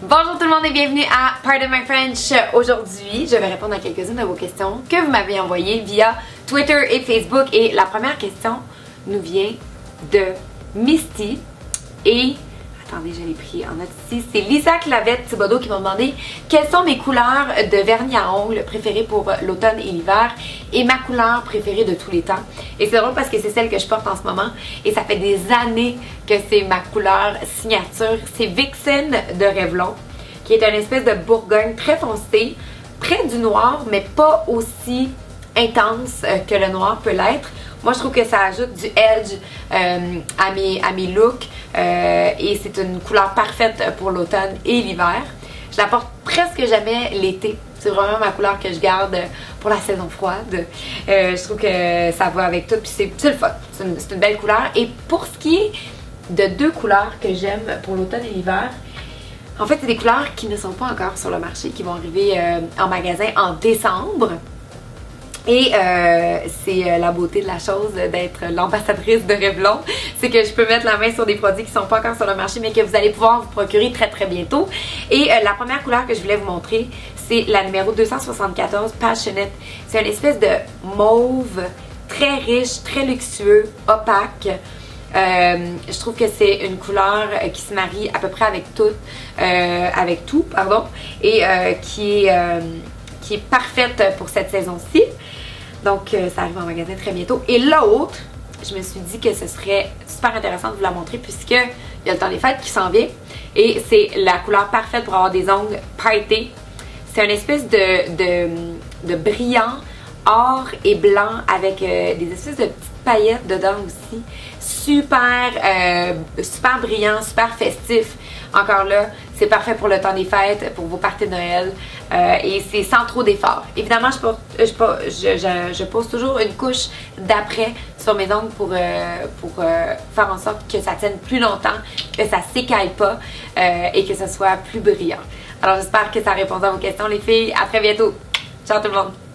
Bonjour tout le monde et bienvenue à Pardon My French. Aujourd'hui, je vais répondre à quelques-unes de vos questions que vous m'avez envoyées via Twitter et Facebook. Et la première question nous vient de Misty et... Attendez, je l'ai pris en note ici. C'est Lisa Clavette-Thibodeau qui m'a demandé quelles sont mes couleurs de vernis à ongles préférées pour l'automne et l'hiver et ma couleur préférée de tous les temps. Et c'est drôle parce que c'est celle que je porte en ce moment et ça fait des années que c'est ma couleur signature. C'est Vixen de Revlon qui est une espèce de bourgogne très foncé, près du noir mais pas aussi intense que le noir peut l'être. Moi, je trouve que ça ajoute du edge à mes looks et c'est une couleur parfaite pour l'automne et l'hiver. Je la porte presque jamais l'été. C'est vraiment ma couleur que je garde pour la saison froide. Je trouve que ça va avec tout, puis c'est le fun. C'est une belle couleur. Et pour ce qui est de deux couleurs que j'aime pour l'automne et l'hiver, en fait, c'est des couleurs qui ne sont pas encore sur le marché, qui vont arriver en magasin en décembre. Et c'est la beauté de la chose d'être l'ambassadrice de Revlon, c'est que je peux mettre la main sur des produits qui ne sont pas encore sur le marché mais que vous allez pouvoir vous procurer très très bientôt. Et la première couleur que je voulais vous montrer, c'est la numéro 274 Passionate. C'est une espèce de mauve très riche, très luxueux, opaque. Je trouve que c'est une couleur qui se marie à peu près avec tout, et qui est parfaite pour cette saison-ci. Donc, ça arrive en magasin très bientôt. Et l'autre, je me suis dit que ce serait super intéressant de vous la montrer puisque il y a le temps des fêtes qui s'en vient. Et c'est la couleur parfaite pour avoir des ongles pailletés. C'est une espèce de brillant or et blanc avec des espèces de petites paillettes dedans aussi. Super brillant, super festif. Encore là, c'est parfait pour le temps des fêtes, pour vos parties de Noël et c'est sans trop d'efforts. Évidemment, je pose toujours une couche d'après sur mes ongles pour faire en sorte que ça tienne plus longtemps, que ça s'écaille pas et que ce soit plus brillant. Alors j'espère que ça répond à vos questions les filles. À très bientôt. Ciao tout le monde!